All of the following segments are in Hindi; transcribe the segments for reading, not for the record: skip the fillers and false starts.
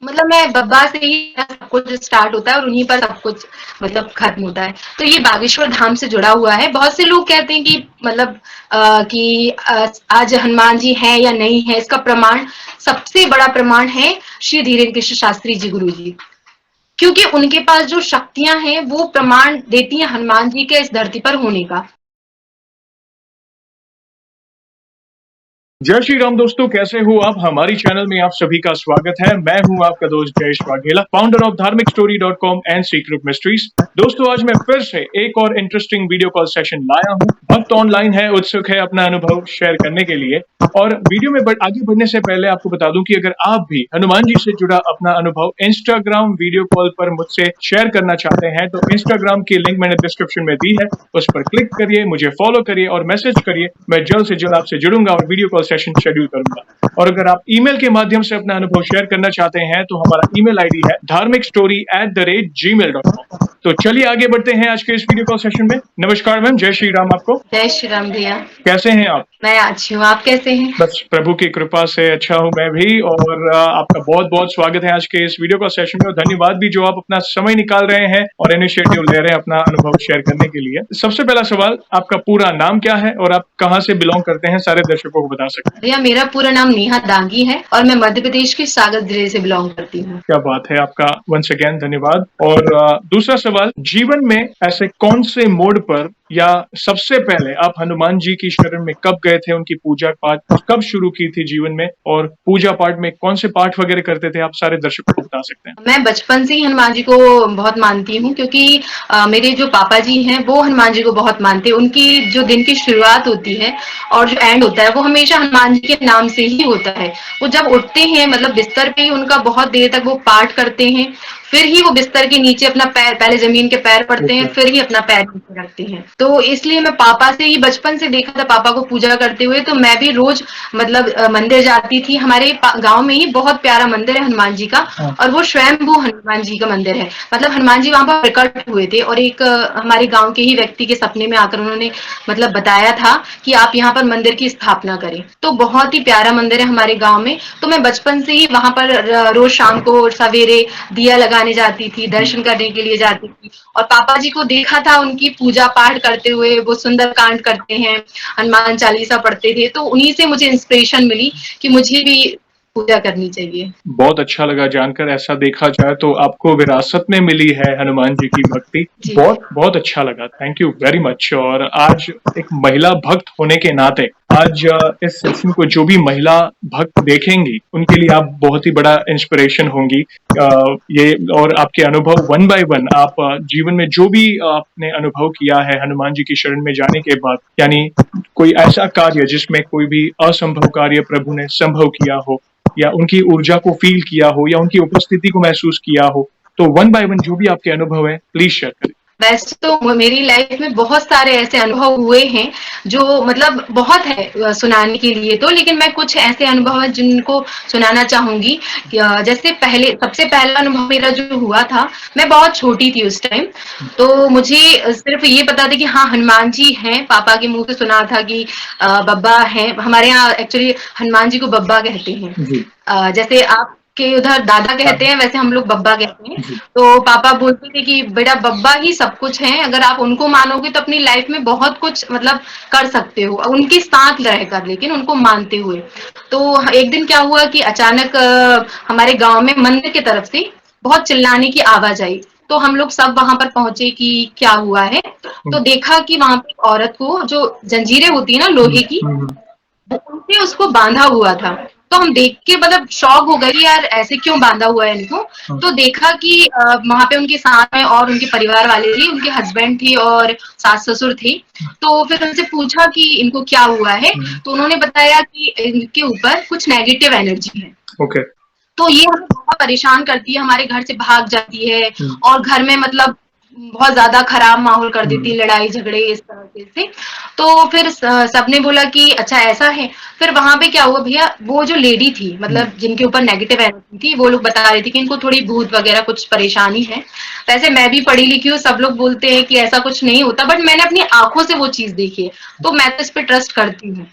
मतलब मैं बब्बा से ही सब कुछ स्टार्ट होता है और उन्हीं पर सब कुछ मतलब खत्म होता है। तो ये बागेश्वर धाम से जुड़ा हुआ है। बहुत से लोग कहते हैं कि मतलब आज हनुमान जी हैं या नहीं है, इसका प्रमाण सबसे बड़ा प्रमाण है श्री धीरेन्द्र कृष्ण शास्त्री जी गुरु जी, क्योंकि उनके पास जो शक्तियां हैं वो प्रमाण देती हैं हनुमान जी के इस धरती पर होने का। जय श्री राम दोस्तों, कैसे हो आप? हमारी चैनल में आप सभी का स्वागत है। मैं हूं आपका दोस्त जयेश वाघेला, फाउंडर ऑफ धार्मिकस्टोरी.com एंड सीक्रेट मिस्ट्रीज। दोस्तों, आज मैं फिर से एक और इंटरेस्टिंग वीडियो कॉल सेशन लाया हूं। भक्त ऑनलाइन है, उत्सुक है अपना अनुभव शेयर करने के लिए। और वीडियो में आगे बढ़ने से पहले आपको बता दूं कि अगर आप भी हनुमान जी से जुड़ा अपना अनुभव इंस्टाग्राम वीडियो कॉल पर मुझसे शेयर करना चाहते हैं तो इंस्टाग्राम की लिंक मैंने डिस्क्रिप्शन में दी है, उस पर क्लिक करिए, मुझे फॉलो करिए और मैसेज करिए। मैं जल्द से जल्द आपसे जुड़ूंगा और वीडियो कॉल सेशन शेड्यूल करूंगा। और अगर आप ईमेल के माध्यम से अपना अनुभव शेयर करना चाहते हैं तो हमारा ईमेल आईडी है dharmikstory@gmail.com। तो चलिए आगे बढ़ते हैं आज के इस वीडियो कॉल सेशन में। नमस्कार मैम, जय श्री राम आपको। जय श्री राम भैया। कैसे हैं आप? मैं अच्छी हूँ, आप कैसे हैं? बस प्रभु की कृपा से अच्छा हूं मैं भी। और आपका बहुत बहुत स्वागत है आज के इस वीडियो कॉल सेशन में और धन्यवाद भी जो आप अपना समय निकाल रहे हैं और इनिशिएटिव ले रहे हैं अपना अनुभव शेयर करने के लिए। सबसे पहला सवाल, आपका पूरा नाम क्या है और आप कहाँ से बिलोंग करते हैं, सारे दर्शकों को बता सकते हैं? भैया मेरा पूरा नाम नेहा दांगी है और मैं मध्य प्रदेश के सागर जिले से बिलोंग करती हूँ। क्या बात है, आपका वंस अगेन धन्यवाद। और दूसरा सवाल, जीवन में ऐसे कौन से मोड़ पर या सबसे पहले आप हनुमान जी की शरण में कब गए थे, उनकी पूजा पाठ कब शुरू की थी जीवन में, और पूजा पाठ में कौन से पाठ वगैरह करते थे, आप सारे दर्शकों को बता सकते हैं? मैं बचपन से ही हनुमान जी को बहुत मानती हूँ, क्योंकि मेरे जो पापा जी हैं वो हनुमान जी को बहुत मानते हैं। उनकी जो दिन की शुरुआत होती है और जो एंड होता है वो हमेशा हनुमान जी के नाम से ही होता है। वो जब उठते हैं मतलब बिस्तर पे ही उनका बहुत देर तक वो पाठ करते हैं, फिर ही वो बिस्तर के नीचे अपना पैर, पहले जमीन के पैर पड़ते हैं, फिर ही अपना पैर नीचे रखते हैं। तो इसलिए मैं पापा से ही बचपन से देखा था पापा को पूजा करते हुए, तो मैं भी रोज मतलब मंदिर जाती थी। हमारे गांव में ही बहुत प्यारा मंदिर है हनुमान जी का, और वो स्वयंभू हनुमान जी का मंदिर है। मतलब हनुमान जी वहां पर प्रकट हुए थे और एक हमारे गांव के ही व्यक्ति के सपने में आकर उन्होंने मतलब बताया था कि आप यहाँ पर मंदिर की स्थापना करें। तो बहुत ही प्यारा मंदिर है हमारे गांव में। तो मैं बचपन से ही वहां पर रोज शाम को सवेरे दिया लगाने जाती थी, दर्शन करने के लिए जाती थी। और पापा जी को देखा था उनकी पूजा पाठ करते हुए, वो सुंदर कांड करते हैं, हनुमान चालीसा पढ़ते थे। तो उन्हीं से मुझे इंस्पिरेशन मिली कि मुझे भी पूजा करनी चाहिए। बहुत अच्छा लगा जानकर। ऐसा देखा जाए तो आपको विरासत में मिली है हनुमान जी की भक्ति। बहुत बहुत अच्छा लगा, थैंक यू वेरी मच। और आज एक महिला भक्त होने के नाते आज इस सेशन को जो भी महिला भक्त देखेंगी उनके लिए आप बहुत ही बड़ा इंस्पिरेशन होंगी। ये और आपके अनुभव वन बाय वन आप जीवन में जो भी आपने अनुभव किया है हनुमान जी की शरण में जाने के बाद, यानी कोई ऐसा कार्य जिसमें कोई भी असंभव कार्य प्रभु ने संभव किया हो, या उनकी ऊर्जा को फील किया हो, या उनकी उपस्थिति को महसूस किया हो, तो वन बाय वन जो भी आपके अनुभव है प्लीज शेयर करें। वैसे तो मेरी लाइफ में बहुत सारे ऐसे अनुभव हुए हैं जो मतलब बहुत है सुनाने के लिए तो, लेकिन मैं कुछ ऐसे अनुभव हैं जिनको सुनाना चाहूंगी। जैसे पहले सबसे पहला अनुभव मेरा जो हुआ था, मैं बहुत छोटी थी उस टाइम। तो मुझे सिर्फ ये पता था कि हाँ हनुमान जी हैं, पापा के मुंह से सुना था कि बब्बा हैं। हमारे यहाँ एक्चुअली हनुमान जी को बब्बा कहते हैं। जैसे आप के उधर दादा कहते हैं वैसे हम लोग बब्बा कहते हैं। तो पापा बोलते थे कि बेटा बब्बा ही सब कुछ है, अगर आप उनको मानोगे तो अपनी लाइफ में बहुत कुछ मतलब कर सकते हो, उनके साथ रहकर लेकिन उनको मानते हुए। तो एक दिन क्या हुआ कि अचानक हमारे गांव में मंदिर की तरफ से बहुत चिल्लाने की आवाज आई। तो हम लोग सब वहां पर पहुंचे कि क्या हुआ है। तो देखा कि वहां पे एक औरत को जो जंजीरें होती है ना लोहे की, उनसे उसको बांधा हुआ था। तो हम देख के मतलब शॉक हो गए यार ऐसे क्यों बांधा हुआ है इनको। तो देखा कि वहां पे उनके साथ में और उनके परिवार वाले थे, उनके हस्बैंड थे और सास ससुर थे। तो फिर उनसे पूछा कि इनको क्या हुआ है, तो उन्होंने बताया कि इनके ऊपर कुछ नेगेटिव एनर्जी है। ओके। तो ये हमें बहुत परेशान करती है, हमारे घर से भाग जाती है और घर में मतलब बहुत ज्यादा खराब माहौल कर देती है, लड़ाई झगड़े इस तरह से। तो फिर सबने बोला कि अच्छा ऐसा है। फिर वहां पे क्या हुआ भैया, वो जो लेडी थी मतलब जिनके ऊपर नेगेटिव एनर्जी थी, वो लोग बता रहे थे कि इनको थोड़ी भूत वगैरह कुछ परेशानी है। वैसे मैं भी पढ़ी लिखी हूँ, सब लोग बोलते हैं कि ऐसा कुछ नहीं होता, बट मैंने अपनी आंखों से वो चीज देखी है तो मैं तो इस पे ट्रस्ट करती हूँ।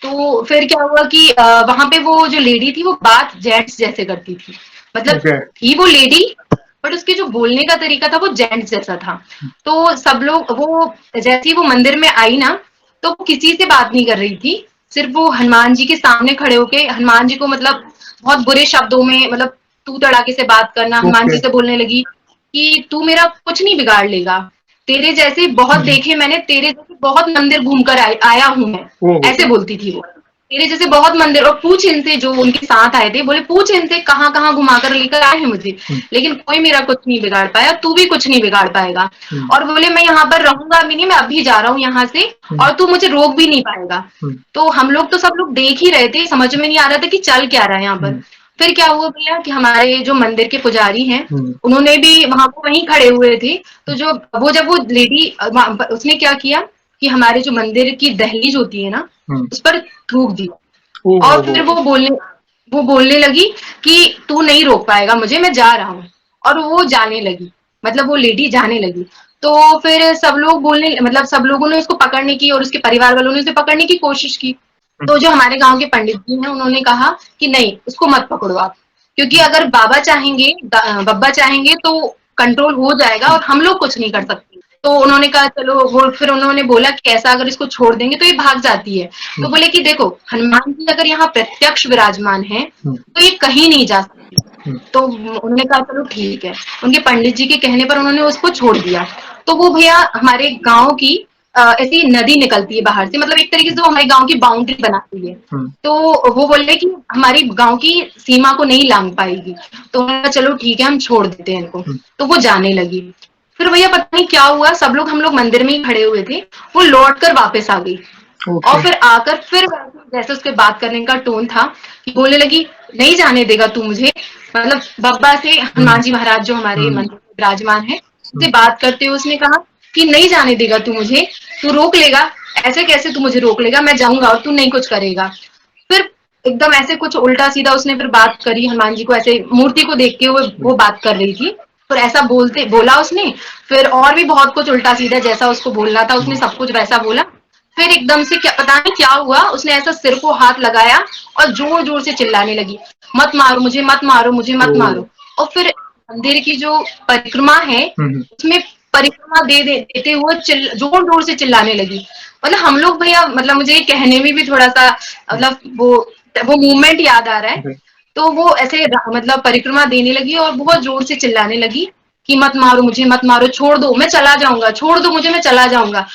तो फिर क्या हुआ कि वहां पे वो जो लेडी थी वो बात जेंट्स जैसे करती थी, मतलब ओके। थी वो लेडी, बट उसके जो बोलने का तरीका था वो जेंट्स जैसा था। तो सब लोग वो जैसे ही वो मंदिर में आई ना, तो वो किसी से बात नहीं कर रही थी, सिर्फ वो हनुमान जी के सामने खड़े होके हनुमान जी को मतलब बहुत बुरे शब्दों में मतलब तू तड़ाके से बात करना, हनुमान ओके। जी से बोलने लगी कि तू मेरा कुछ नहीं बिगाड़ लेगा, तेरे जैसे बहुत देखे मैंने, तेरे जैसे बहुत मंदिर घूम कर आया हूं मैं, ऐसे ओहो। बोलती थी वो। तेरे जैसे बहुत मंदिर, और पूछ इनसे, जो उनके साथ आए थे बोले पूछ इनसे कहाँ कहाँ घुमा कर लेकर आए हैं मुझे, लेकिन कोई मेरा कुछ नहीं बिगाड़ पाया, तू भी कुछ नहीं बिगाड़ पाएगा। और बोले मैं यहाँ पर रहूंगा भी नहीं, मैं अभी जा रहा हूँ यहाँ से, और तू मुझे रोक भी नहीं पाएगा। तो हम लोग तो सब लोग देख ही रहे थे, समझ में नहीं आ रहा था कि चल क्या रहा है यहाँ पर। फिर क्या हुआ भैया कि हमारे जो मंदिर के पुजारी हैं, उन्होंने भी वहां पर वहीं खड़े हुए थे। तो जो वो जब वो लेडी उसने क्या किया कि हमारे जो मंदिर की दहलीज होती है ना, उस पर थूक दिया, और फिर वो बोलने लगी कि तू नहीं रोक पाएगा मुझे, मैं जा रहा हूँ। और वो जाने लगी, मतलब वो लेडी जाने लगी। तो फिर सब लोग बोलने, मतलब सब लोगों ने उसको पकड़ने की, और उसके परिवार वालों ने उसे पकड़ने की कोशिश की। तो जो हमारे गांव के पंडित जी हैं, उन्होंने कहा कि नहीं, उसको मत पकड़ो आप, क्योंकि अगर बाबा चाहेंगे, बब्बा चाहेंगे तो कंट्रोल हो जाएगा, और हम लोग कुछ नहीं कर सकते। तो उन्होंने कहा चलो, वो फिर उन्होंने बोला कि ऐसा अगर इसको छोड़ देंगे तो ये भाग जाती है। तो बोले कि देखो, हनुमान जी अगर यहाँ प्रत्यक्ष विराजमान है तो ये कहीं नहीं जा सकती। तो उन्होंने कहा चलो ठीक है, उनके पंडित जी के कहने पर उन्होंने उसको छोड़ दिया। तो वो भैया हमारे गांव की ऐसी नदी निकलती है बाहर से, मतलब एक तरीके से वो हमारे गांव की बाउंड्री बनाती है। तो वो बोले कि हमारी गांव की सीमा को नहीं लांग पाएगी। तो उन्होंने कहा चलो ठीक है, हम छोड़ देते हैं इनको। तो वो जाने लगी। फिर भैया पता नहीं क्या हुआ, सब लोग, हम लोग मंदिर में ही खड़े हुए थे, वो लौट कर वापस आ गई। और फिर आकर फिर जैसे उसके बात करने का टोन था कि बोलने लगी नहीं जाने देगा तू मुझे, मतलब बब्बा से, हनुमान जी महाराज जो हमारे मंदिर में विराजमान है, उससे बात करते हुए उसने कहा कि नहीं जाने देगा तू मुझे, तू रोक लेगा, ऐसे कैसे तू मुझे रोक लेगा, मैं जाऊंगा और तू नहीं कुछ करेगा। फिर एकदम ऐसे कुछ उल्टा सीधा उसने फिर बात करी, हनुमान जी को ऐसे मूर्ति को देखते हुए वो बात कर रही थी। फिर ऐसा बोला उसने, फिर और भी बहुत कुछ उल्टा सीधा जैसा उसको बोलना था उसने सब कुछ वैसा बोला। फिर एकदम से क्या पता नहीं क्या हुआ, उसने ऐसा सिर को हाथ लगाया और जोर जोर से चिल्लाने लगी, मत मारो मुझे, मत मारो मुझे, मत मारो। और फिर मंदिर की जो परिक्रमा है उसमें परिक्रमा देते हुए जोर जोर से चिल्लाने लगी। मतलब हम लोग भैया, मतलब मुझे ये कहने में भी थोड़ा सा मतलब वो मूवमेंट याद आ रहा है। तो वो ऐसे मतलब परिक्रमा देने लगी और बहुत जोर से चिल्लाने लगी कि मत मारो मुझे, मत मारो, छोड़ दो मैं चला जाऊंगा, छोड़ दो मुझे मैं चला जाऊंगा।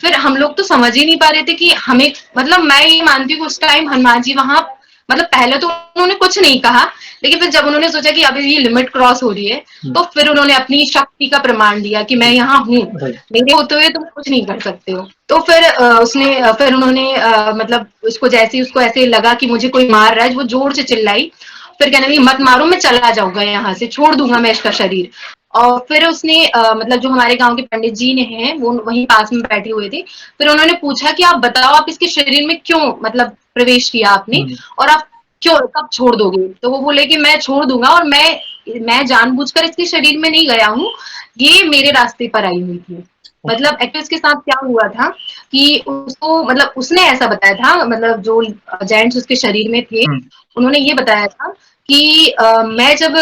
फिर हम लोग तो समझ ही नहीं पा रहे थे कि हमें, मतलब मैं ये मानती हूँ उस टाइम हनुमान जी वहां, मतलब पहले तो उन्होंने कुछ नहीं कहा, लेकिन फिर जब उन्होंने सोचा कि अब ये लिमिट क्रॉस हो रही है, तो फिर उन्होंने अपनी शक्ति का प्रमाण दिया कि मैं यहाँ हूँ, मेरे होते हुए तुम कुछ नहीं कर सकते हो। तो फिर फिर उन्होंने मतलब उसको जैसे उसको ऐसे लगा कि मुझे कोई मार रहा है, वो जोर से चिल्लाई। फिर कहने लगी मत मारो, मैं चला जाऊंगा यहाँ से, छोड़ दूंगा मैं इसका शरीर। और फिर उसने मतलब जो हमारे गांव के पंडित जी ने हैं, वो वहीं पास में बैठे हुए थे। फिर उन्होंने पूछा कि आप बताओ, आप इसके शरीर में क्यों मतलब प्रवेश किया आपने, और आप क्यों कब छोड़ दोगे। तो वो बोले कि मैं छोड़ दूंगा, और मैं जानबूझकर इसके शरीर में नहीं गया हूँ, ये मेरे रास्ते पर आई हुई थी। मतलब एक्चुअली उसके साथ क्या हुआ था कि उसको, मतलब उसने ऐसा बताया था, मतलब जो जेंट्स उसके शरीर में थे, उन्होंने ये बताया था कि मैं जब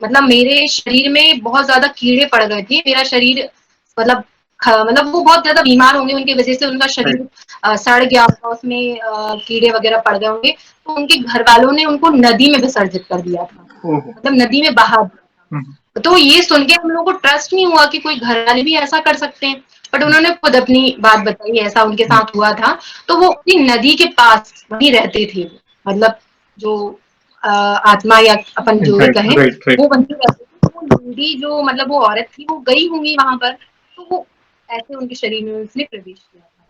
मतलब मेरे शरीर में बहुत ज्यादा कीड़े पड़ गए थे, मेरा शरीर मतलब मतलब वो बहुत ज्यादा बीमार होंगे, उनकी वजह से उनका शरीर सड़ गया होगा, उसमें कीड़े वगैरह पड़ गए होंगे। तो उनके घर वालों ने उनको नदी में विसर्जित कर दिया था, मतलब नदी में बहा दिया था। तो ये सुन के हम लोगों को ट्रस्ट नहीं हुआ कि कोई घर वाले भी ऐसा कर सकते हैं, बट उन्होंने खुद अपनी बात बताई, ऐसा उनके साथ हुआ था। तो वो उसी नदी के पास वहीं रहते थे, मतलब जो आत्मा या अपन जो भी कहें, वो वहीं रहते थे। वो लेडी जो मतलब वो औरत थी, वो गई होंगी वहां पर, तो वो ऐसे उनके शरीर में उसने प्रवेश किया था।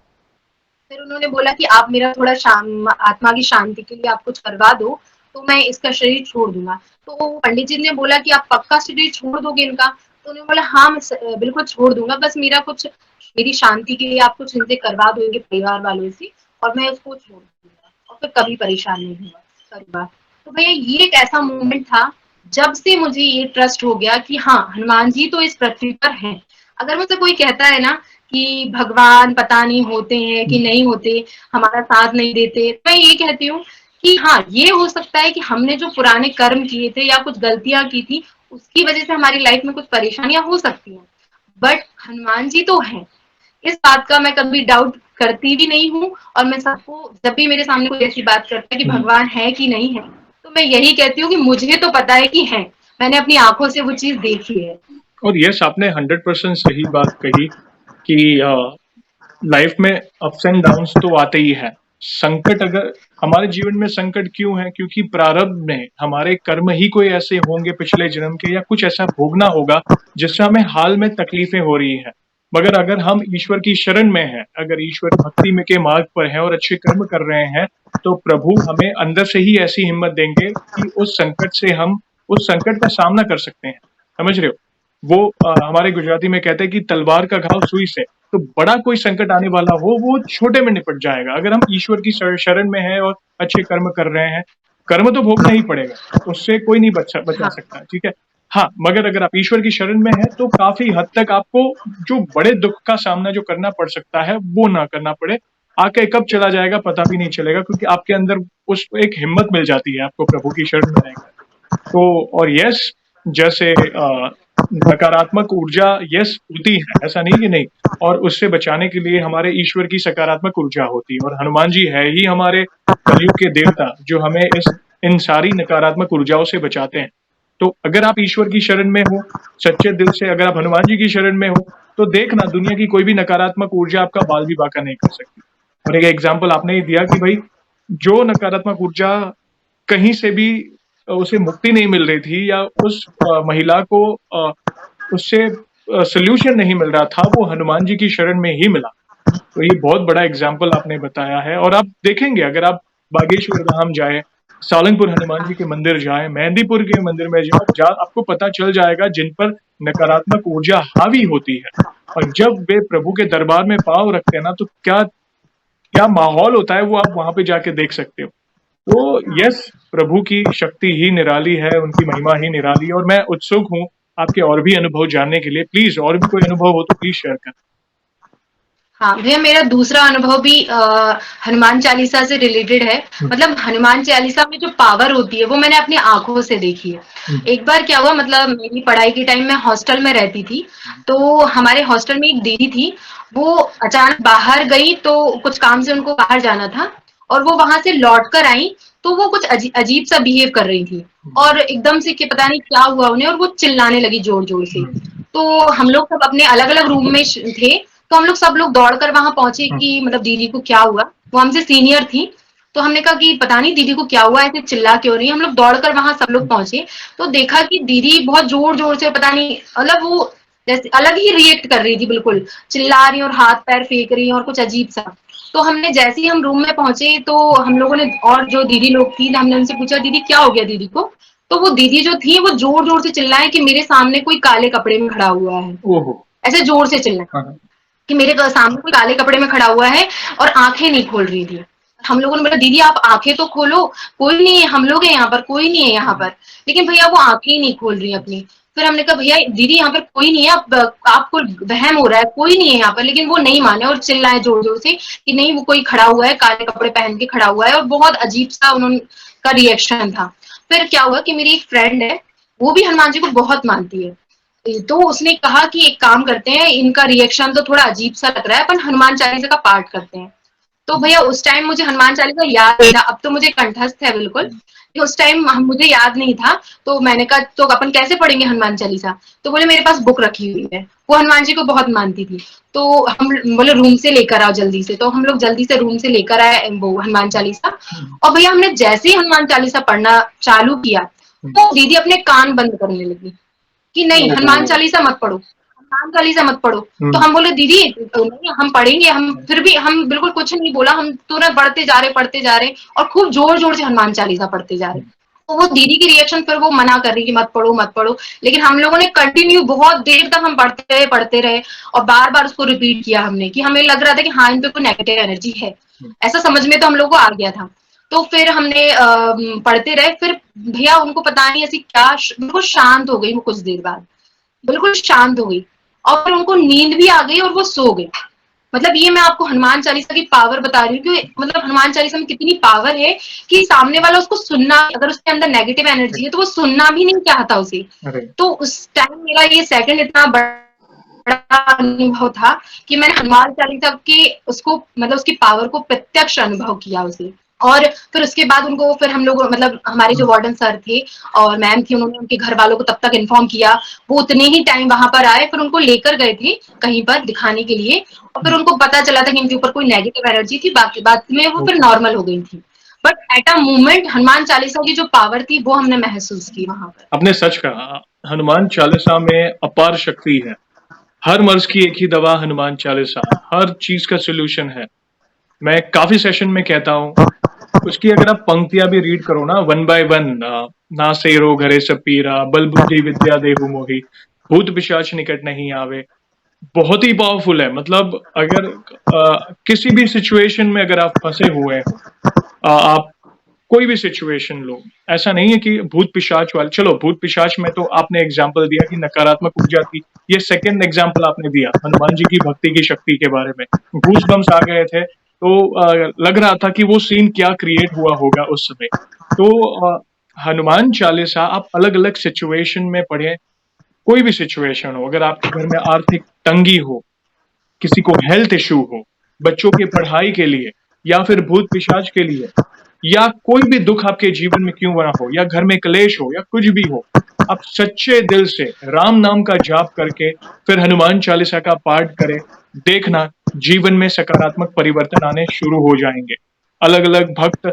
फिर उन्होंने बोला कि आप मेरा थोड़ा आत्मा की शांति के लिए आप कुछ करवा दो, तो मैं इसका शरीर छोड़ दूंगा। तो पंडित जी ने बोला कि आप पक्का शरीर छोड़ दोगे इनका। तो उन्होंने बोला हाँ, मैं बिल्कुल छोड़ दूंगा, बस मेरा कुछ, मेरी शांति के लिए आप कुछ इनसे करवा दो, इनके परिवार वालों से, और मैं उसको छोड़ दूंगा, और फिर कभी परेशान नहीं होगा परिवार। तो भैया ये एक ऐसा मोमेंट था जब से मुझे ये ट्रस्ट हो गया कि हाँ, हनुमान जी तो इस पृथ्वी पर हैं। अगर मुझसे कोई कहता है ना कि भगवान पता नहीं होते हैं कि नहीं होते, हमारा साथ नहीं देते, मैं ये कहती हूँ कि हाँ, ये हो सकता है कि हमने जो पुराने कर्म किए थे या कुछ गलतियां की थी, उसकी वजह से हमारी लाइफ में कुछ परेशानियां हो सकती हैं। बट हनुमान जी तो हैं। इस बात का मैं कभी डाउट करती भी नहीं हूँ, और मैं सबको जब भी मेरे सामने कोई ऐसी बात करता है कि भगवान है कि नहीं है, तो मैं यही कहती हूँ कि मुझे तो पता है कि है। मैंने अपनी आंखों से वो चीज देखी है। और यस, आपने 100% सही बात कही कि लाइफ में अप्स एंड डाउन्स तो आते ही हैं। संकट, अगर हमारे जीवन में संकट क्यों है, क्योंकि प्रारब्ध में हमारे कर्म ही कोई ऐसे होंगे पिछले जन्म के, या कुछ ऐसा भोगना होगा जिससे हमें हाल में तकलीफें हो रही हैं। मगर अगर हम ईश्वर की शरण में हैं, अगर ईश्वर भक्ति में के मार्ग पर हैं और अच्छे कर्म कर रहे हैं, तो प्रभु हमें अंदर से ही ऐसी हिम्मत देंगे कि उस संकट से हम उस संकट का सामना कर सकते हैं। समझ रहे हो? वो हमारे गुजराती में कहते हैं कि तलवार का घाव सुई से। तो बड़ा कोई संकट आने वाला हो, वो छोटे में निपट जाएगा अगर हम ईश्वर की शरण में हैं और अच्छे कर्म कर रहे हैं। कर्म तो भोगना ही पड़ेगा, उससे कोई नहीं बचा हाँ, सकता, ठीक है। हाँ, मगर अगर आप ईश्वर की शरण में हैं तो काफी हद तक आपको जो बड़े दुख का सामना जो करना पड़ सकता है वो ना करना पड़े। आके कब चला जाएगा पता भी नहीं चलेगा, क्योंकि आपके अंदर उस एक हिम्मत मिल जाती है आपको प्रभु की शरण में रहकर। तो और यस, जैसे नकारात्मक ऊर्जा यस होती है, ऐसा नहीं कि नहीं, और उससे बचाने के लिए हमारे ईश्वर की सकारात्मक ऊर्जा होती है, और हनुमान जी है ही हमारे कलयुग के देवता जो हमें इन सारी नकारात्मक ऊर्जाओं से बचाते हैं। तो अगर आप ईश्वर की शरण में हो, सच्चे दिल से अगर आप हनुमान जी की शरण में हो, तो देखना दुनिया की कोई भी नकारात्मक ऊर्जा आपका बाल भी बांका नहीं कर सकती। और एक एग्जाम्पल आपने ही दिया कि भाई, जो नकारात्मक ऊर्जा कहीं से भी उसे मुक्ति नहीं मिल रही थी, या उस महिला को उससे सोल्यूशन नहीं मिल रहा था, वो हनुमान जी की शरण में ही मिला। तो ये बहुत बड़ा एग्जाम्पल आपने बताया है। और आप देखेंगे, अगर आप बागेश्वर धाम जाए, सालंगपुर हनुमान जी के मंदिर जाए, मेहंदीपुर के मंदिर में जाए, आपको पता चल जाएगा जिन पर नकारात्मक ऊर्जा हावी होती है, और जब वे प्रभु के दरबार में पांव रखते हैं ना, तो क्या क्या माहौल होता है वो आप वहां पे जाके देख सकते हो। तो यस, प्रभु की शक्ति ही निराली है, उनकी महिमा ही निराली है, और मैं उत्सुक हूँ आपके और भी अनुभव जानने के लिए। प्लीज, और भी कोई अनुभव हो तो प्लीज शेयर करें। हाँ भैया, मेरा दूसरा अनुभव भी हनुमान चालीसा से रिलेटेड है। मतलब हनुमान चालीसा में जो पावर होती है वो मैंने अपनी आंखों से देखी है। एक बार क्या हुआ, मतलब मेरी पढ़ाई के टाइम में हॉस्टल में रहती थी, तो हमारे हॉस्टल में एक दीदी थी। वो अचानक बाहर गई, तो कुछ काम से उनको बाहर जाना था, और वो वहां से लौट कर आई, तो वो कुछ अजीब सा बिहेव कर रही थी, और एकदम से कि पता नहीं क्या हुआ उन्हें, और वो चिल्लाने लगी जोर जोर से। तो हम लोग सब अपने अलग अलग रूम में थे, तो हम लोग सब लोग दौड़कर वहां पहुंचे कि मतलब दीदी को क्या हुआ। वो हमसे सीनियर थी, तो हमने कहा कि पता नहीं दीदी को क्या हुआ, ऐसे चिल्ला क्यों रही है। हम लोग दौड़कर वहां सब लोग पहुंचे, तो देखा कि दीदी बहुत जोर जोर से, पता नहीं मतलब वो जैसे अलग ही रिएक्ट कर रही थी, बिल्कुल चिल्ला रही और हाथ पैर फेंक रही और कुछ अजीब सा। तो हमने जैसे ही हम रूम में पहुंचे, तो हम लोगों ने और जो दीदी लोग थी, हमने उनसे पूछा दीदी क्या हो गया दीदी को। तो वो दीदी जो थी वो जोर जोर से चिल्लाए कि मेरे सामने कोई काले कपड़े में खड़ा हुआ है, ओहो। ऐसे जोर से चिल्लाए हाँ। कि मेरे सामने कोई काले कपड़े में खड़ा हुआ है, और आंखें नहीं खोल रही थी। हम लोगों ने बोला दीदी आप आंखें तो खोलो, कोई नहीं है, हम लोग हैं यहाँ पर, कोई नहीं है यहाँ पर। लेकिन भैया वो आंखें ही नहीं खोल रही अपनी। फिर हमने कहा भैया दीदी यहाँ पर कोई नहीं है, आपको वहम हो रहा है, कोई नहीं है यहाँ पर। लेकिन वो नहीं माने और चिल्लाए जोर जोर से कि नहीं वो कोई खड़ा हुआ है, काले कपड़े पहन के खड़ा हुआ है, और बहुत अजीब सा उन्होंने का रिएक्शन था। फिर क्या हुआ कि मेरी एक फ्रेंड है, वो भी हनुमान जी को बहुत मानती है, तो उसने कहा कि एक काम करते हैं, इनका रिएक्शन तो थोड़ा अजीब सा लग रहा है, अपन हनुमान चालीसा का पाठ करते हैं। तो भैया उस टाइम मुझे हनुमान चालीसा याद नहीं था, अब तो मुझे कंठस्थ है बिल्कुल, उस टाइम मुझे याद नहीं था। तो मैंने कहा तो अपन कैसे पढ़ेंगे हनुमान चालीसा। तो बोले मेरे पास बुक रखी हुई है, वो हनुमान जी को बहुत मानती थी। तो हम बोले रूम से लेकर आओ जल्दी से। तो हम लोग जल्दी से रूम से लेकर आए वो हनुमान चालीसा, और भैया हमने जैसे ही हनुमान चालीसा पढ़ना चालू किया, तो दीदी अपने कान बंद करने लगी कि नहीं हनुमान चालीसा मत पढ़ो, हनुमान चालीसा मत पढ़ो। तो हम बोले दीदी तो नहीं हम पढ़ेंगे, हम फिर भी हम बिल्कुल कुछ नहीं बोला, हम तुरंत पढ़ते जा रहे और खूब जोर जोर से हनुमान चालीसा पढ़ते जा रहे। तो वो दीदी की रिएक्शन, फिर वो मना कर रही कि मत पढ़ो मत पढ़ो। लेकिन हम लोगों ने कंटिन्यू बहुत देर तक हम पढ़ते रहे, और बार बार उसको रिपीट किया हमने, कि हमें लग रहा था कि हाँ इन पे कोई नेगेटिव एनर्जी है, ऐसा समझ में तो हम लोग को आ गया था। तो फिर हमने पढ़ते रहे। फिर भैया उनको पता नहीं ऐसी क्या बिल्कुल शांत हो गई वो, कुछ देर बाद बिल्कुल शांत हो गई, और फिर उनको नींद भी आ गई और वो सो गई। मतलब ये मैं आपको हनुमान चालीसा की पावर बता रही हूँ कि मतलब हनुमान चालीसा में कितनी पावर है कि सामने वाला उसको सुनना, अगर उसके अंदर नेगेटिव एनर्जी है तो वो सुनना भी नहीं चाहता उसे। तो उस टाइम मेरा ये सेकंड इतना बड़ा अनुभव था कि मैंने हनुमान चालीसा की उसको मतलब उसकी पावर को प्रत्यक्ष अनुभव किया उसे। और फिर उसके बाद उनको फिर हम लोग मतलब हमारे जो वार्डन सर थे और मैम थी, उन्होंने उनके घर वालों को तब तक इन्फॉर्म किया। वो उतने ही टाइम वहां पर आए, फिर उनको लेकर गए थे कहीं पर दिखाने के लिए, और फिर उनको पता चला था कि इनके ऊपर कोई नेगेटिव एनर्जी थी, बाकी बाद में वो फिर नॉर्मल हो गई थी। But at a moment Hanuman Chalisa की जो पावर थी वो हमने महसूस की वहां पर। आपने सच कहा, हनुमान चालीसा में अपार शक्ति है। हर मर्ज की एक ही दवा हनुमान चालीसा, हर चीज का सोल्यूशन है। मैं काफी सेशन में कहता हूँ, उसकी अगर आप पंक्तियां भी रीड करो ना, वन बाय वन, ना से रो घरे सब पीरा, बल बुद्धि विद्या देहु मोही, भूत पिशाच निकट नहीं आवे। बहुत ही पावरफुल है। मतलब अगर किसी भी सिचुएशन में अगर आप फंसे हुए हो, आप कोई भी सिचुएशन लो, ऐसा नहीं है कि भूत पिशाच वाले, चलो भूत पिशाच में तो आपने एग्जाम्पल दिया कि नकारात्मक ऊर्जा थी, ये सेकंड एग्जाम्पल आपने दिया हनुमान जी की भक्ति की शक्ति के बारे में, गूज बम्स आ गए थे। तो लग रहा था कि वो सीन क्या क्रिएट हुआ होगा उस समय। तो हनुमान चालीसा आप अलग अलग सिचुएशन में पढ़े, कोई भी सिचुएशन हो, अगर आपके घर में आर्थिक तंगी हो, किसी को हेल्थ इश्यू हो, बच्चों की पढ़ाई के लिए, या फिर भूत पिशाच के लिए, या कोई भी दुख आपके जीवन में क्यों ना हो, या घर में क्लेश हो, या कुछ भी हो, आप सच्चे दिल से राम नाम का जाप करके फिर हनुमान चालीसा का पाठ करें, देखना जीवन में सकारात्मक परिवर्तन आने शुरू हो जाएंगे। अलग अलग भक्त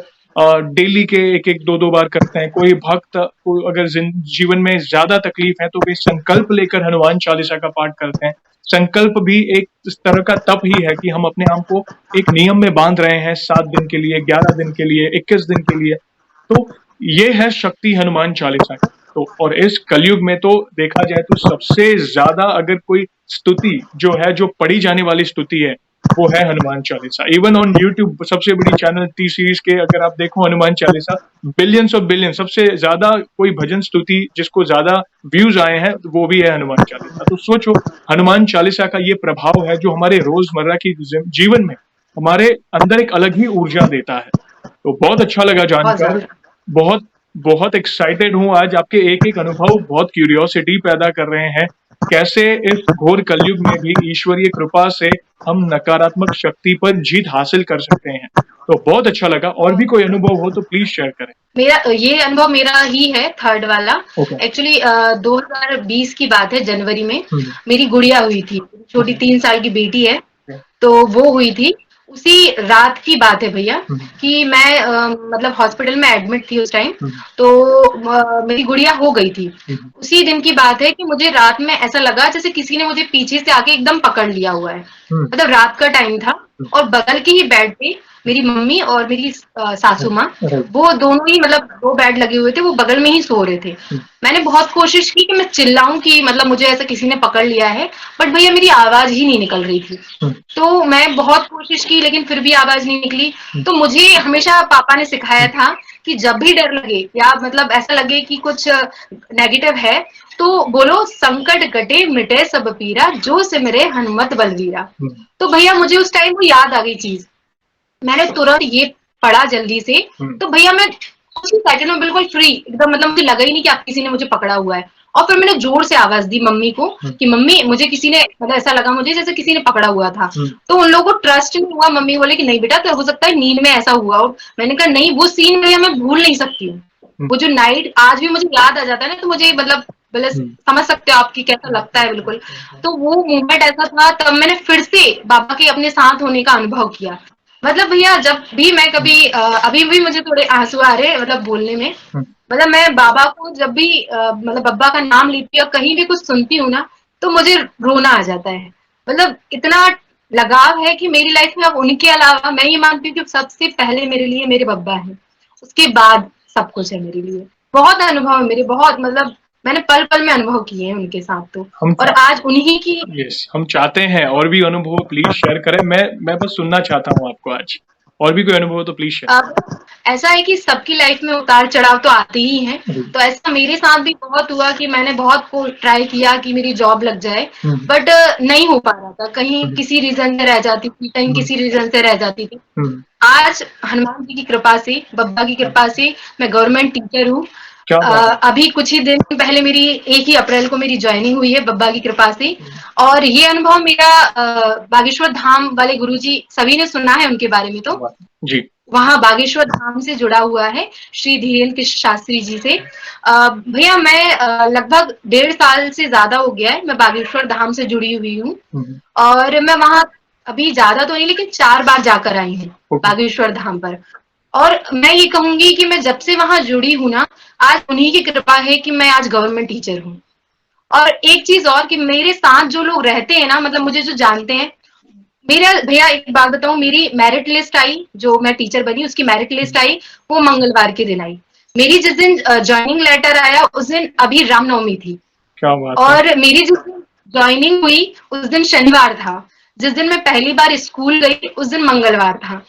डेली के एक एक दो दो बार करते हैं। कोई भक्त को अगर जीवन में ज्यादा तकलीफ है तो वे संकल्प लेकर हनुमान चालीसा का पाठ करते हैं। संकल्प भी एक इस तरह का तप ही है कि हम अपने आप को एक नियम में बांध रहे हैं, 7 दिन के लिए, 11 दिन के लिए, 21 दिन के लिए। तो ये है शक्ति हनुमान चालीसा की। तो और इस कलयुग में तो देखा जाए तो सबसे ज्यादा अगर कोई स्तुति जो है, जो पढ़ी जाने वाली स्तुति है, वो है Hanuman Chalisa. Even on YouTube सबसे बड़ी चैनल टी सीरीज के अगर आप देखो Hanuman Chalisa, billions of billion सबसे ज्यादा कोई भजन स्तुति जिसको ज्यादा व्यूज आए हैं वो भी है हनुमान चालीसा। तो सोचो, हनुमान चालीसा का ये प्रभाव है जो हमारे रोजमर्रा की जीवन में हमारे अंदर एक अलग ही ऊर्जा देता है। तो बहुत अच्छा लगा जानकर, बहुत बहुत एक्साइटेड हूँ आज। आपके एक एक अनुभव बहुत क्यूरियोसिटी पैदा कर रहे हैं, कैसे इस घोर कलयुग में भी ईश्वरीय कृपा से हम नकारात्मक शक्ति पर जीत हासिल कर सकते हैं। तो बहुत अच्छा लगा। और भी कोई अनुभव हो तो प्लीज शेयर करें। मेरा ये अनुभव मेरा ही है, थर्ड वाला। Okay. एक्चुअली 2020 की बात है, जनवरी में मेरी गुड़िया हुई थी, छोटी 3 साल की बेटी है, तो वो हुई थी। उसी रात की बात है भैया कि मैं मतलब हॉस्पिटल में एडमिट थी उस टाइम, तो मेरी गुड़िया हो गई थी। उसी दिन की बात है कि मुझे रात में ऐसा लगा जैसे किसी ने मुझे पीछे से आके एकदम पकड़ लिया हुआ है। मतलब रात का टाइम था और बगल के ही बेड पे मेरी मम्मी और मेरी सासू माँ, वो दोनों ही मतलब 2 बेड लगे हुए थे, वो बगल में ही सो रहे थे। मैंने बहुत कोशिश की कि मैं चिल्लाऊं कि मतलब मुझे ऐसा किसी ने पकड़ लिया है, बट भैया मेरी आवाज ही नहीं निकल रही थी। तो मैं बहुत कोशिश की लेकिन फिर भी आवाज नहीं निकली। तो मुझे हमेशा पापा ने सिखाया था कि जब भी डर लगे या मतलब ऐसा लगे कि कुछ नेगेटिव है, तो बोलो संकट कटे मिटे सब पीरा, जो सिमरे हनुमत बलवीरा। तो भैया मुझे उस टाइम वो याद आ गई चीज, मैंने तुरंत ये पढ़ा जल्दी से, तो भैया मैं कुछ ही सेकंड में बिल्कुल फ्री एकदम, मतलब मुझे लगा ही नहीं कि आप किसी ने मुझे पकड़ा हुआ है। और फिर मैंने जोर से आवाज दी मम्मी को कि मम्मी मुझे किसी ने, मतलब ऐसा लगा मुझे जैसे किसी ने पकड़ा हुआ था। तो उन लोगों को ट्रस्ट नहीं हुआ, मम्मी बोले कि नहीं बेटा तो हो सकता है नींद में ऐसा हुआ। और मैंने कहा नहीं, वो सीन भैया मैं भूल नहीं सकती हूँ। वो जो नाइट आज भी मुझे याद आ जाता है ना, तो मुझे मतलब बोले समझ सकते हो आपकी कैसा लगता है बिल्कुल। तो वो मोमेंट ऐसा था, तब मैंने फिर से बाबा के अपने साथ होने का अनुभव किया। मतलब भैया जब भी मैं कभी अभी भी मुझे थोड़े आंसू आ रहे हैं मतलब बोलने में। मतलब मैं बाबा को जब भी मतलब बाबा का नाम लेती हूँ, कहीं भी कुछ सुनती हूँ ना, तो मुझे रोना आ जाता है। मतलब इतना लगाव है कि मेरी लाइफ में अब उनके अलावा मैं ये मानती हूँ कि सबसे पहले मेरे लिए मेरे बब्बा है, उसके बाद सब कुछ है मेरे लिए। बहुत अनुभव है मेरे, बहुत मतलब मैंने पल पल में अनुभव किए हैं उनके साथ। तो और आज उन्हीं की हम चाहते हैं और भी अनुभव प्लीज शेयर करें। मैं बस सुनना चाहता हूँ आपको आज। और भी कोई अनुभव हो तो प्लीज शेयर। अब ऐसा है कि सबकी लाइफ में उतार चढ़ाव तो आते ही हैं। तो ऐसा मेरे साथ भी बहुत हुआ कि मैंने बहुत को ट्राई किया कि मेरी जॉब लग जाए, बट नहीं हो पा रहा था। कहीं किसी रीजन से रह जाती थी, कहीं किसी रीजन से रह जाती थी। आज हनुमान जी की कृपा से, बब्बा की कृपा से मैं गवर्नमेंट टीचर हूँ। क्या बात है। अभी कुछ ही दिन पहले मेरी 1 ही अप्रैल को मेरी ज्वाइनिंग हुई है बब्बा की कृपा से। और ये अनुभव मेरा बागेश्वर धाम वाले गुरुजी सभी ने सुना है उनके बारे में। तो जी, वहाँ बागेश्वर धाम से जुड़ा हुआ है श्री धीरेन्द्र कृष्ण शास्त्री जी से। भैया मैं लगभग 1.5 साल से ज्यादा हो गया है मैं बागेश्वर धाम से जुड़ी हुई हूँ। और मैं वहाँ अभी ज्यादा तो नहीं लेकिन 4 बार जाकर आई हूँ बागेश्वर धाम पर। और मैं ये कहूंगी कि मैं जब से वहां जुड़ी हूँ ना, आज उन्हीं की कृपा है कि मैं आज गवर्नमेंट टीचर हूँ। और एक चीज और कि मेरे साथ जो लोग रहते हैं ना, मतलब मुझे जो जानते हैं, मेरा भैया एक बात बताऊं, मेरी मेरिट लिस्ट आई, जो मैं टीचर बनी उसकी मेरिट लिस्ट आई, वो मंगलवार के दिन आई। मेरी जिस दिन ज्वाइनिंग लेटर आया उस दिन अभी रामनवमी थी। क्या बात है। और मेरी जिस दिन ज्वाइनिंग हुई उस दिन शनिवार था। जिस दिन मैं पहली बार स्कूल गई उस दिन मंगलवार था।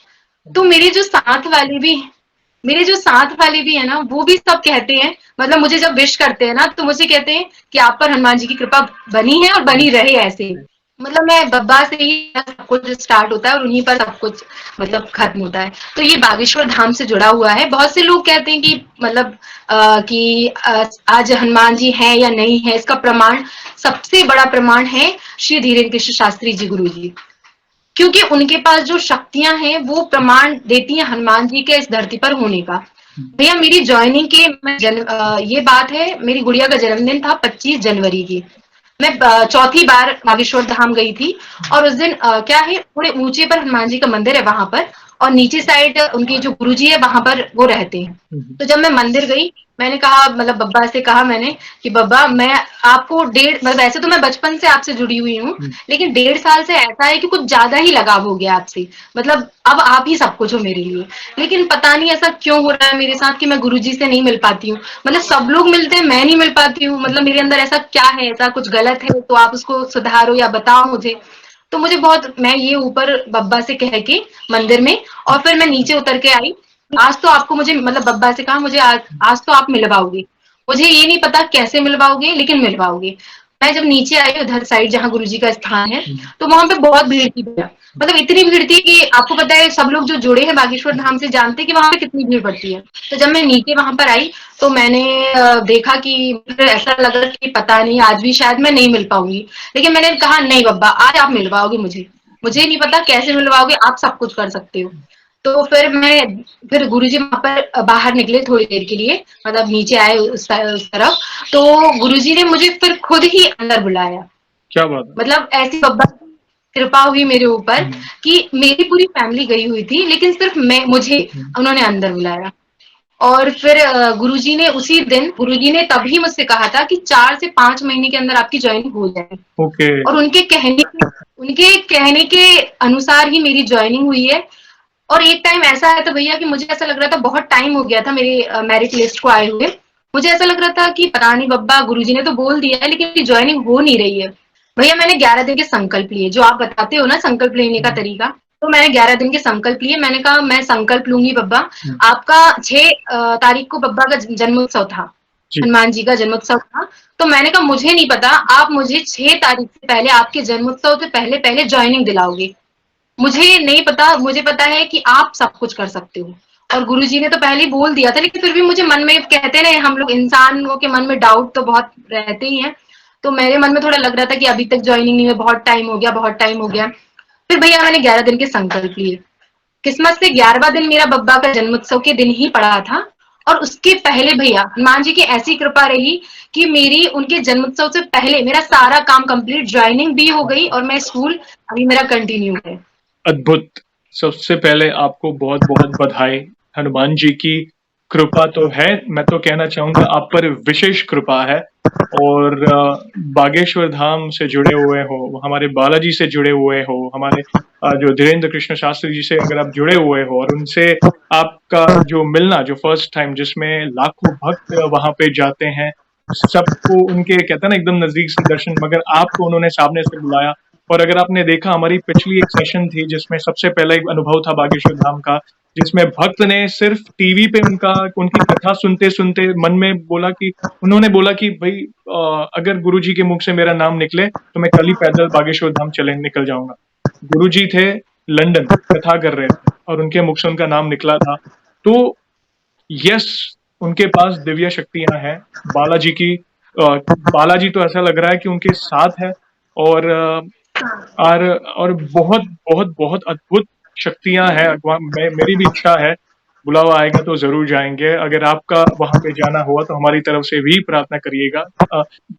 तो मेरे जो साथ वाले भी है ना, वो भी सब कहते हैं, मतलब मुझे जब विश करते हैं ना तो मुझे कहते हैं कि आप पर हनुमान जी की कृपा बनी है और बनी रहे ऐसे ही। मतलब मैं बब्बा से ही सब कुछ स्टार्ट होता है और उन्हीं पर सब कुछ मतलब खत्म होता है। तो ये बागेश्वर धाम से जुड़ा हुआ है। बहुत से लोग कहते हैं कि मतलब कि आज हनुमान जी हैं या नहीं है, इसका प्रमाण, सबसे बड़ा प्रमाण है श्री धीरेन्द्र कृष्ण शास्त्री जी गुरु जी। क्योंकि उनके पास जो शक्तियां हैं वो प्रमाण देती हैं हनुमान जी के इस धरती पर होने का। भैया मेरी ज्वाइनिंग के ये बात है, मेरी गुड़िया का जन्मदिन था 25 जनवरी की। मैं चौथी बार बागेश्वर धाम गई थी। और उस दिन क्या है, थोड़े ऊंचे पर हनुमान जी का मंदिर है वहां पर, और नीचे साइड उनके जो गुरुजी है वहां पर वो रहते हैं। तो जब मैं मंदिर गई, मैंने कहा, मतलब बब्बा से कहा मैंने कि बब्बा मैं आपको मतलब वैसे तो मैं बचपन से आपसे जुड़ी हुई हूँ, लेकिन 1.5 साल से ऐसा है कि कुछ ज्यादा ही लगाव हो गया आपसे। मतलब अब आप ही सब कुछ हो मेरे लिए। लेकिन पता नहीं ऐसा क्यों हो रहा है मेरे साथ कि मैं गुरुजी से नहीं मिल पाती हूँ। मतलब सब लोग मिलते हैं, मैं नहीं मिल पाती हूँ। मतलब मेरे अंदर ऐसा क्या है, ऐसा कुछ गलत है तो आप उसको सुधारो या बताओ मुझे। तो मुझे बहुत, मैं ये ऊपर बब्बा से कह के मंदिर में, और फिर मैं नीचे उतर के आई। आज तो आपको मुझे, मतलब बब्बा से कहा मुझे आज तो आप मिलवाओगे। मुझे ये नहीं पता कैसे मिलवाओगे, लेकिन मिलवाओगे। मैं जब नीचे आई उधर साइड जहाँ गुरुजी का स्थान है, तो वहां पे बहुत भीड़ थी भैया। मतलब इतनी भीड़ थी कि आपको पता है, सब लोग जो जुड़े हैं बागेश्वर धाम से जानते हैं कि वहां पे कितनी भीड़ पड़ती है। तो जब मैं नीचे वहां पर आई तो मैंने देखा कि मुझे ऐसा लगा कि पता नहीं आज भी शायद मैं नहीं मिल पाऊंगी। लेकिन मैंने कहा नहीं बब्बा, आज आप मिलवाओगे मुझे नहीं पता कैसे मिलवाओगे, आप सब कुछ कर सकते हो। तो फिर गुरुजी वहां पर बाहर निकले थोड़ी देर के लिए, मतलब नीचे आए उस तरफ। तो गुरुजी ने मुझे फिर खुद ही अंदर बुलाया। क्या बात है। मतलब ऐसी बब्बा की कृपा हुई मेरे ऊपर कि मेरी पूरी फैमिली गई हुई थी, लेकिन सिर्फ मुझे उन्होंने अंदर बुलाया। और फिर गुरुजी ने तभी मुझसे कहा था कि 4 से 5 महीने के अंदर आपकी ज्वाइनिंग हो जाए। ओके। और उनके कहने के अनुसार ही मेरी ज्वाइनिंग हुई है। और एक टाइम ऐसा आया था भैया कि मुझे ऐसा लग रहा था, बहुत टाइम हो गया था मेरे मेरिट लिस्ट को आए हुए। मुझे ऐसा लग रहा था कि पता नहीं बब्बा, गुरुजी ने तो बोल दिया है लेकिन ज्वाइनिंग हो नहीं रही है। भैया मैंने 11 दिन के संकल्प लिए, जो आप बताते हो ना संकल्प लेने का तरीका। तो मैंने 11 दिन के संकल्प लिए। मैंने कहा मैं संकल्प लूंगी बब्बा। आपका 6 तारीख को बब्बा का जन्मोत्सव था, हनुमान जी का जन्मोत्सव था। तो मैंने कहा मुझे नहीं पता, आप मुझे 6 तारीख से पहले, आपके जन्मोत्सव से पहले पहले ज्वाइनिंग दिलाओगे। मुझे नहीं पता, मुझे पता है कि आप सब कुछ कर सकते हो। और गुरुजी ने तो पहले ही बोल दिया था, लेकिन फिर भी मुझे मन में, कहते ना हम लोग इंसानों के मन में डाउट तो बहुत रहते ही हैं। तो मेरे मन में थोड़ा लग रहा था कि अभी तक ज्वाइनिंग नहीं हुई, बहुत टाइम हो गया, बहुत टाइम हो गया। फिर भैया मैंने 11 दिन के संकल्प लिए। किस्मत से 11वां दिन मेरा बब्बा का जन्मोत्सव के दिन ही पड़ा था। और उसके पहले भैया हनुमान जी की ऐसी कृपा रही कि मेरी उनके जन्मोत्सव से पहले मेरा सारा काम कंप्लीट, ज्वाइनिंग भी हो गई और मैं स्कूल अभी मेरा कंटिन्यू है। अद्भुत। सबसे पहले आपको बहुत बहुत बधाई। हनुमान जी की कृपा तो है, मैं तो कहना चाहूंगा आप पर विशेष कृपा है। और बागेश्वर धाम से जुड़े हुए हो, हमारे बालाजी से जुड़े हुए हो, हमारे जो धीरेन्द्र कृष्ण शास्त्री जी से अगर आप जुड़े हुए हो, और उनसे आपका जो मिलना, जो फर्स्ट टाइम जिसमें लाखों भक्त वहां पे जाते हैं, सबको उनके कहते हैं ना एकदम नजदीक से दर्शन, मगर आपको उन्होंने सामने से बुलाया, और अगर आपने देखा हमारी पिछली एक सेशन थी जिसमें सबसे पहला एक अनुभव था बागेश्वर धाम का, जिसमें भक्त ने सिर्फ टीवी पे उनकी कथा सुनते-सुनते मन में बोला कि उन्होंने बोला कि भई अगर गुरुजी के मुख से मेरा नाम निकले तो मैं कल ही पैदल बागेश्वर धाम चले निकल जाऊँगा। गुरुजी थे लंदन, कथा कर रहे थे और उनके मुख से उनका नाम निकला था। तो यस, उनके पास दिव्य शक्तियाँ हैं। बालाजी की बालाजी तो ऐसा लग रहा है कि उनके साथ है और और बहुत बहुत बहुत अद्भुत शक्तियां हैं। मेरी भी इच्छा है, बुलावा आएगा तो जरूर जाएंगे। अगर आपका वहां पे जाना हुआ तो हमारी तरफ से भी प्रार्थना करिएगा।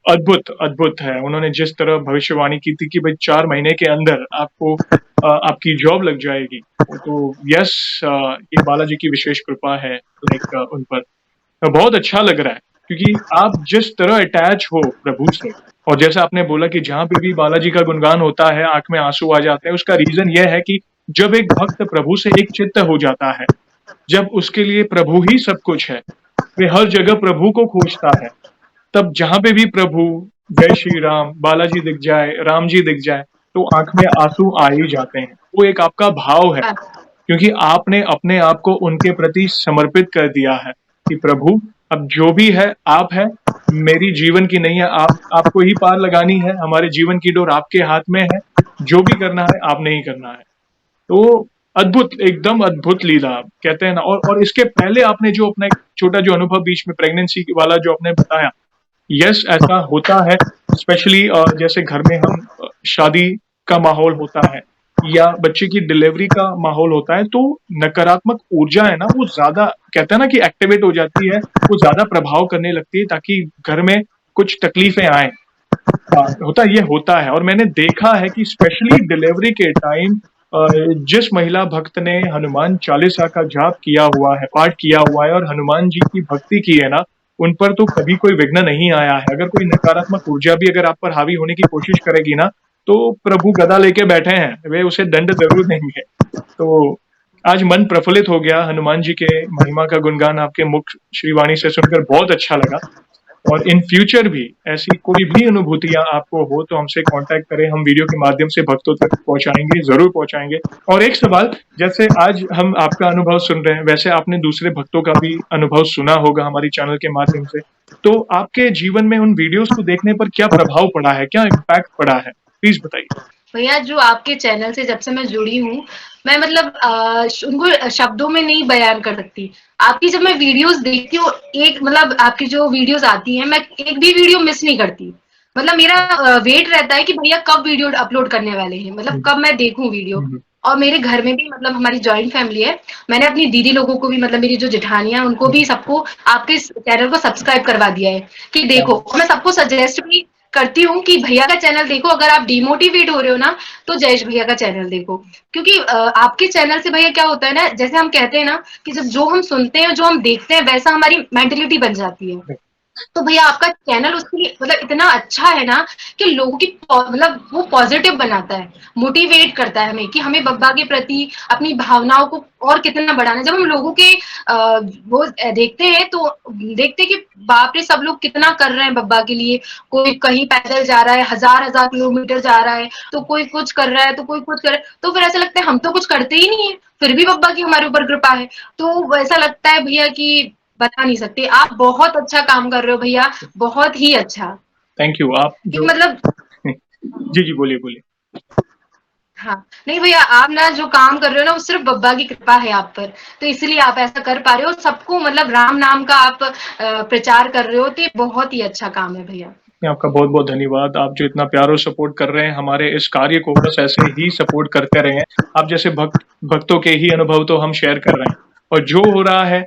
अद्भुत अद्भुत है। उन्होंने जिस तरह भविष्यवाणी की थी कि भाई 4 महीने के अंदर आपको आपकी जॉब लग जाएगी, तो यस, ये बालाजी की विशेष कृपा है लाइक उन पर। बहुत अच्छा लग रहा है क्योंकि आप जिस तरह अटैच हो प्रभु से, और जैसा आपने बोला कि जहां पे भी बालाजी का गुणगान होता है आंख में आंसू आ जाते हैं, उसका रीजन यह है कि जब एक भक्त प्रभु से एक चित्त हो जाता है, जब उसके लिए प्रभु ही सब कुछ है, वे हर जगह प्रभु को खोजता है, तब जहां पे भी प्रभु, जय श्री राम, बालाजी दिख जाए, राम जी दिख जाए, तो आंख में आंसू आ ही जाते हैं। वो एक आपका भाव है क्योंकि आपने अपने आप को उनके प्रति समर्पित कर दिया है कि प्रभु अब जो भी है आप है, मेरी जीवन की नहीं है, आपको ही पार लगानी है, हमारे जीवन की डोर आपके हाथ में है, जो भी करना है आपने ही करना है। तो अद्भुत, एकदम अद्भुत लीला कहते हैं ना। और इसके पहले आपने जो अपना एक छोटा जो अनुभव बीच में प्रेगनेंसी वाला जो आपने बताया, यस ऐसा होता है। स्पेशली जैसे घर में हम शादी का माहौल होता है या बच्चे की डिलीवरी का माहौल होता है, तो नकारात्मक ऊर्जा है ना, वो ज्यादा कहते हैं ना कि एक्टिवेट हो जाती है, वो ज्यादा प्रभाव करने लगती है ताकि घर में कुछ तकलीफें आए। होता है और मैंने देखा है कि स्पेशली डिलीवरी के टाइम जिस महिला भक्त ने हनुमान चालीसा का जाप किया हुआ है, पाठ किया हुआ है और हनुमान जी की भक्ति की है ना, उन पर तो कभी कोई विघ्न नहीं आया है। अगर कोई नकारात्मक ऊर्जा भी अगर आप पर हावी होने की कोशिश करेगी ना, तो प्रभु गदा लेके बैठे हैं, वे उसे दंड जरूर देंगे। तो आज मन प्रफुल्लित हो गया, हनुमान जी के महिमा का गुणगान आपके मुख श्रीवाणी से सुनकर बहुत अच्छा लगा। और इन फ्यूचर भी ऐसी कोई भी अनुभूतियां आपको हो तो हमसे कांटेक्ट करें, हम वीडियो के माध्यम से भक्तों तक पहुंचाएंगे, जरूर पहुंचाएंगे। और एक सवाल, जैसे आज हम आपका अनुभव सुन रहे हैं, वैसे आपने दूसरे भक्तों का भी अनुभव सुना होगा हमारी चैनल के माध्यम से, तो आपके जीवन में उन वीडियोस को देखने पर क्या प्रभाव पड़ा है, क्या इम्पैक्ट पड़ा है, प्लीज बताइए। भैया जो आपके चैनल से जब से मैं जुड़ी हूँ, मैं मतलब उनको शब्दों में नहीं बयान कर सकती। आपकी जब मैं वीडियोस देखती हूँ, एक मतलब आपकी जो वीडियोस आती हैं, मैं एक भी वीडियो मिस नहीं करती। मतलब मेरा वेट रहता है कि भैया कब वीडियो अपलोड करने वाले हैं, मतलब कब मैं देखूं वीडियो। और मेरे घर में भी मतलब हमारी जॉइंट फैमिली है, मैंने अपनी दीदी लोगों को भी, मतलब मेरी जो जेठानियां, उनको भी सबको आपके चैनल को सब्सक्राइब करवा दिया है कि देखो। मैं सबको सजेस्ट भी करती हूँ कि भैया का चैनल देखो, अगर आप डिमोटिवेट हो रहे हो ना तो जयेश भैया का चैनल देखो। क्योंकि आपके चैनल से भैया क्या होता है ना, जैसे हम कहते हैं ना कि जब जो हम सुनते हैं, जो हम देखते हैं, वैसा हमारी मेंटेलिटी बन जाती है। तो भैया आपका चैनल उसके लिए मतलब इतना अच्छा है ना कि लोगों की मतलब वो पॉजिटिव बनाता है, मोटिवेट करता है हमें कि हमें बब्बा के प्रति अपनी भावनाओं को और कितना बढ़ाना। जब हम लोगों के वो देखते हैं तो देखते हैं कि बाप रे, सब लोग कितना कर रहे हैं बब्बा के लिए। कोई कहीं पैदल जा रहा है, हजार हजार किलोमीटर जा रहा है, तो कोई कुछ कर रहा है, तो कोई कुछ कर रहा है। तो फिर ऐसा लगता है हम तो कुछ करते ही नहीं है, फिर भी बब्बा की हमारे ऊपर कृपा है। तो ऐसा लगता है भैया कि बता नहीं सकते। आप बहुत अच्छा काम कर रहे हो भैया, बहुत ही अच्छा। Thank you. आप जो मतलब जी जी, बोलिए बोलिए। हाँ, नहीं भैया, आप ना जो काम कर रहे हो ना, वो सिर्फ बब्बा की कृपा है आप पर, तो इसलिए आप ऐसा कर पा रहे हो। सबको मतलब राम नाम का आप प्रचार कर रहे हो, तो ये बहुत ही अच्छा काम है भैया। आपका बहुत बहुत धन्यवाद। आप जो इतना प्यार और सपोर्ट कर रहे हैं हमारे इस कार्य को, बस ऐसे ही सपोर्ट करते रहें। आप जैसे भक्तों के ही अनुभव तो हम शेयर कर रहे हैं, और जो हो रहा है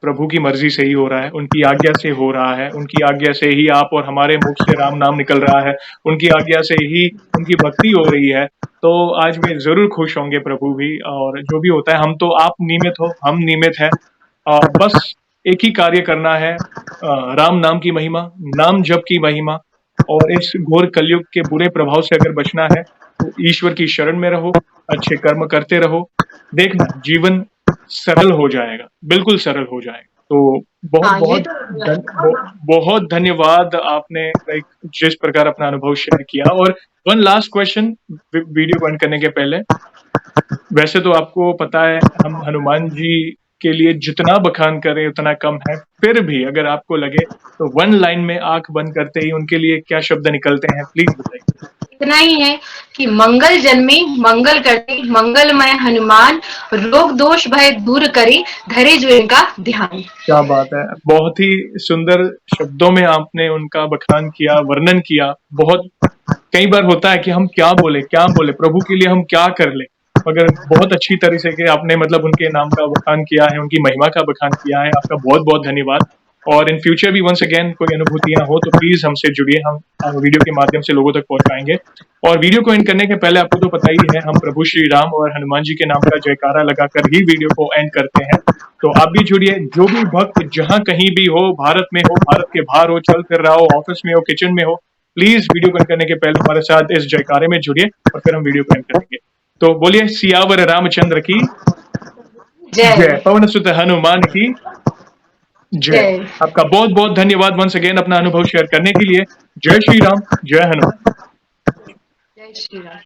प्रभु की मर्जी से ही हो रहा है, उनकी आज्ञा से हो रहा है। उनकी आज्ञा से ही आप और हमारे मुख से राम नाम निकल रहा है, उनकी आज्ञा से ही उनकी भक्ति हो रही है। तो आज वे जरूर खुश होंगे प्रभु भी। और जो भी होता है, हम तो, आप नियमित हो, हम नियमित है, बस एक ही कार्य करना है, राम नाम की महिमा, नाम जप की महिमा। और इस घोर कलयुग के बुरे प्रभाव से अगर बचना है तो ईश्वर की शरण में रहो, अच्छे कर्म करते रहो, देखना जीवन सरल हो जाएगा, बिल्कुल सरल हो जाएगा। तो बहुत हाँ, ये बहुत बहुत धन्यवाद आपने लाइक जिस प्रकार अपना अनुभव शेयर किया। और वन लास्ट क्वेश्चन वीडियो को एंड करने के पहले, वैसे तो आपको पता है हम हनुमान जी के लिए जितना बखान करें उतना कम है, फिर भी अगर आपको लगे तो वन लाइन में आंख बंद करते ही उनके लिए क्या शब्द निकलते हैं, प्लीज बताइए। इतना ही है कि मंगल जन्मे मंगल करते मंगलमय हनुमान, रोग दोष भय दूर करे, धरे जो इनका ध्यान। क्या बात है, बहुत ही सुंदर शब्दों में आपने उनका बखान किया, वर्णन किया। बहुत कई बार होता है कि हम क्या बोले प्रभु के लिए, हम क्या कर ले, मगर बहुत अच्छी तरह से कि आपने मतलब उनके नाम का बखान किया है, उनकी महिमा का बखान किया है। आपका बहुत बहुत धन्यवाद। और इन फ्यूचर भी वंस अगेन कोई अनुभूतियां हो तो प्लीज हमसे जुड़िए, हम वीडियो के माध्यम से लोगों तक पहुंचाएंगे। और वीडियो को एंड करने के पहले आपको तो पता ही है, हम प्रभु श्री राम और हनुमान जी के नाम का जयकारा लगाकर ही वीडियो को एंड करते हैं। तो आप भी जुड़िए, जो भी भक्त जहां कहीं भी हो, भारत में हो, भारत के बाहर हो, चल फिर रहा हो, ऑफिस में हो, किचन में हो, प्लीज वीडियो को एंड करने के पहले हमारे साथ इस जयकारे में जुड़िए और फिर हम वीडियो को एंड करेंगे। तो बोलिए, सियावर रामचंद्र की जय, जय पवन सुत हनुमान की जय। जय। आपका बहुत बहुत धन्यवाद वंस अगेन अपना अनुभव शेयर करने के लिए। जय श्री राम, जय हनुमान। जय श्री राम।